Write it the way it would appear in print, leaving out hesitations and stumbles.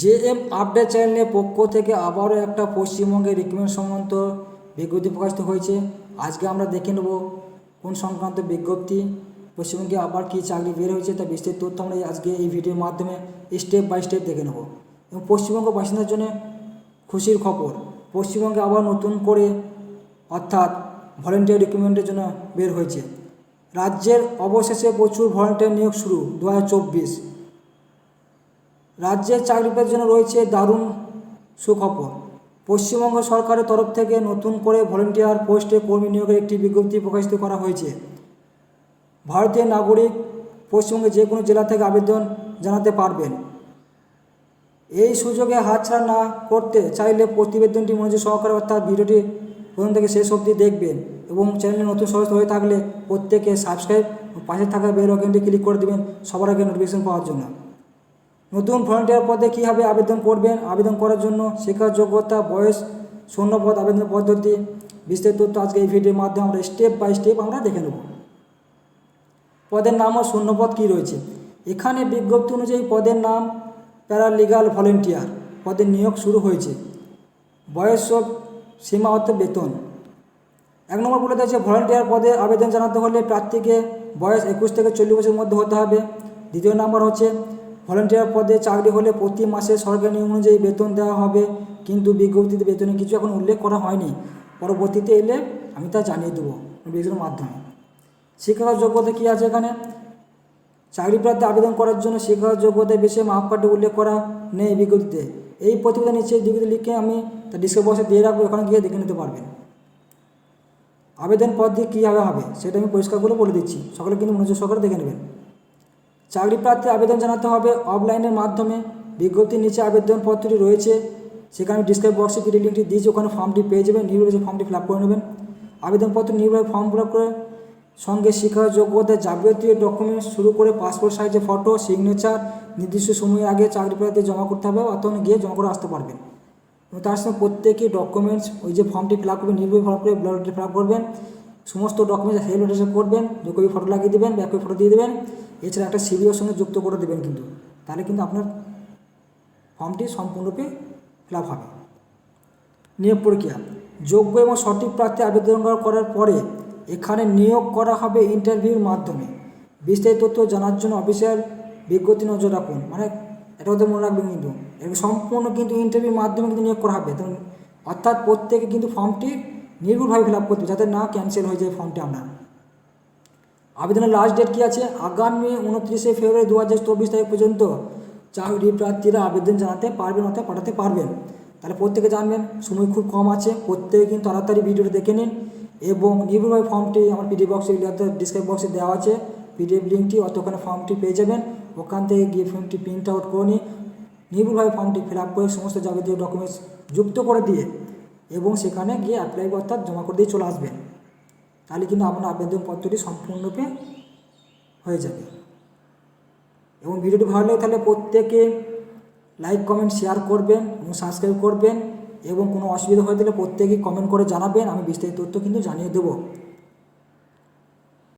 JM update চ্যানেলের পক্ষ থেকে আবারও একটা পশ্চিমবঙ্গের রিক্রুটমেন্ট সংক্রান্ত বিজ্ঞপ্তি প্রকাশিত হয়েছে। আজকে আমরা দেখে নেব কোন সংক্রান্ত বিজ্ঞপ্তি, পশ্চিমবঙ্গে আবার কী চাকরি বের হয়েছে তা বিস্তারিত তথ্য আমরা আজকে এই ভিডিওর মাধ্যমে স্টেপ বাই স্টেপ দেখে নেব। এবং পশ্চিমবঙ্গ বাসিন্দার জন্য খুশির খবর, পশ্চিমবঙ্গে আবার নতুন করে অর্থাৎ ভলেন্টিয়ার রিক্রুটমেন্টের জন্য বের হয়েছে। রাজ্যের অবশেষে প্রচুর ভলেন্টিয়ার নিয়োগ শুরু 2024। রাজ্যের চাকরির জন্য রয়েছে দারুণ সুখবর। পশ্চিমবঙ্গ সরকারের তরফ থেকে নতুন করে ভলেন্টিয়ার পোস্টে কর্মী নিয়োগের একটি বিজ্ঞপ্তি প্রকাশিত করা হয়েছে। ভারতীয় নাগরিক পশ্চিমবঙ্গের যে কোনো জেলা থেকে আবেদন জানাতে পারবেন। এই সুযোগে হাতছাড়া না করতে চাইলে প্রতিবেদনটি মনোযোগ সহকারে অর্থাৎ ভিডিওটি প্রথম থেকে শেষ অবধি দেখবেন এবং চ্যানেলে নতুন সদস্য হয়ে থাকলে প্রত্যেকে সাবস্ক্রাইব পাশে থাকা বেল আইকনটি ক্লিক করে দেবেন সবার আগে নোটিফিকেশন পাওয়ার জন্য। নতুন ভলেন্টিয়ার পদে কীভাবে আবেদন করবেন, আবেদন করার জন্য শিক্ষা যোগ্যতা, বয়স, শূন্যপদ, আবেদন পদ্ধতি, বিস্তারিত তথ্য আজকে এই ভিডিওর মাধ্যমে আমরা স্টেপ বাই স্টেপ আমরা দেখে নেব। পদের নাম ও শূন্যপদ কী রয়েছে এখানে বিজ্ঞপ্তি অনুযায়ী পদের নাম প্যারালিগাল ভলেন্টিয়ার পদের নিয়োগ শুরু হয়েছে। বয়স ও সীমা অর্থাৎ বেতন। 1 নম্বর বলে দিয়েছে ভলেন্টিয়ার পদে আবেদন জানাতে হলে প্রার্থীকে বয়স 21 থেকে 40 বছরের মধ্যে হতে হবে। দ্বিতীয় নম্বর হচ্ছে ভলেন্টিয়ার পদে চাকরি হলে প্রতি মাসে সরকারি নিয়ম অনুযায়ী বেতন দেওয়া হবে, কিন্তু বিজ্ঞপ্তিতে বেতনে কিছু এখন উল্লেখ করা হয়নি, পরবর্তীতে এলে আমি তা জানিয়ে দেবো বিজ্ঞপ্তির মাধ্যমে। শিক্ষাগত যোগ্যতা কী আছে এখানে, চাকরি প্রার্থী আবেদন করার জন্য শিক্ষাগত যোগ্যতার বিষয়ে মাপকাঠি উল্লেখ করা নেই বিজ্ঞপ্তিতে। এই প্রতিবেদন নিচে বিজ্ঞপ্তি লিখে আমি তা ডিসক্রিপশন বক্সে দিয়ে রাখবো, ওখানে গিয়ে দেখে নিতে পারবেন। আবেদন পদ্ধতি কীভাবে হবে সেটা আমি পরিষ্কার করে বলে দিচ্ছি, সকলে কিন্তু মনোযোগ সহকারে দেখে নেবেন। চাকরি প্রার্থী আবেদন জানাতে হবে অফলাইনের মাধ্যমে। বিজ্ঞপ্তির নিচে আবেদনপত্রটি রয়েছে, সেখানে ডিসক্রিপশন বক্সে পিডিএফ লিঙ্কটি দিয়েছি, ওখানে ফর্মটি পেয়ে যাবেন। নির্ভরভাবে ফর্মটি ফিল আপ করে নেবেন। আবেদনপত্র নির্ভরভাবে ফর্ম ফিল আপ করে সঙ্গে শিক্ষা যোগ্যতা যাবতীয় ডকুমেন্টস শুরু করে পাসপোর্ট সাইজের ফটো, সিগনেচার নির্দিষ্ট সময়ের আগে চাকরি প্রার্থী জমা করতে হবে, অথবা গিয়ে জমা করে আসতে পারবেন। এবং তার সঙ্গে প্রত্যেকই ডকুমেন্টস ওই যে ফর্মটি ফিল আপ করবেন, নির্ভরভাবে ফর্ম করে ব্লডটি ফিল আপ করবেন, সমস্ত ডকুমেন্টস হেল্প লেটার করবেন, 2 কপি ফটো লাগিয়ে দেবেন, ব্যাক কপি ফটো দিয়ে দেবেন, এছাড়া একটা সিভিওর সঙ্গে যুক্ত করে দেবেন কিন্তু, তাহলে কিন্তু আপনার ফর্মটি সম্পূর্ণরূপে ফিল আপ হবে। নিয়োগ প্রক্রিয়া, যোগ্য এবং সঠিক প্রার্থী আবেদন করার পরে এখানে নিয়োগ করা হবে ইন্টারভিউর মাধ্যমে। বিস্তারিত তথ্য জানার জন্য অফিসিয়াল বিজ্ঞপ্তি নজর রাখুন, মানে এটা ওদের মনে রাখবেন কিন্তু সম্পূর্ণ কিন্তু ইন্টারভিউর মাধ্যমে কিন্তু নিয়োগ করা হবে। অর্থাৎ প্রত্যেকে কিন্তু ফর্মটি নির্ভুলভাবে ফিল আপ করতে যাতে না ক্যান্সেল হয়ে যায় ফর্মটি আপনার। আবেদনের লাস্ট ডেট কী আছে, আগামী 29শে ফেব্রুয়ারি 2024 তারিখ পর্যন্ত চাকরি প্রার্থীরা আবেদন জানাতে পারবেন অর্থাৎ পাঠাতে পারবেন। তাহলে প্রত্যেকে জানবেন সময় খুব কম আছে, প্রত্যেকে কিন্তু তাড়াতাড়ি ভিডিওটি দেখে নিন এবং নির্ভুলভাবে ফর্মটি আমার পিডিএফ বক্সে অর্থাৎ ডিসক্রিপশন বক্সে দেওয়া আছে পিডিএফ লিঙ্কটি, অত ওখানে ফর্মটি পেয়ে যাবেন। ওখান থেকে গিয়ে ফর্মটি প্রিন্ট আউট করে নিয়ে নির্ভুলভাবে ফর্মটি ফিল আপ করে সমস্ত যাবতীয় ডকুমেন্টস যুক্ত করে দিয়ে এবং সেখানে গিয়ে অ্যাপ্লাই অর্থাৎ জমা করে দিয়ে চলে আসবেন। তাহলে কিন্তু আপনার আবেদনপত্রটি সম্পূর্ণরূপে হয়ে যাবে। এবং ভিডিওটি ভালো লাগে তাহলে প্রত্যেকে লাইক কমেন্ট শেয়ার করবেন এবং সাবস্ক্রাইব করবেন, এবং কোনো অসুবিধা হয়ে থাকলে প্রত্যেকেই কমেন্ট করে জানাবেন, আমি বিস্তারিত তথ্য কিন্তু জানিয়ে দেবো।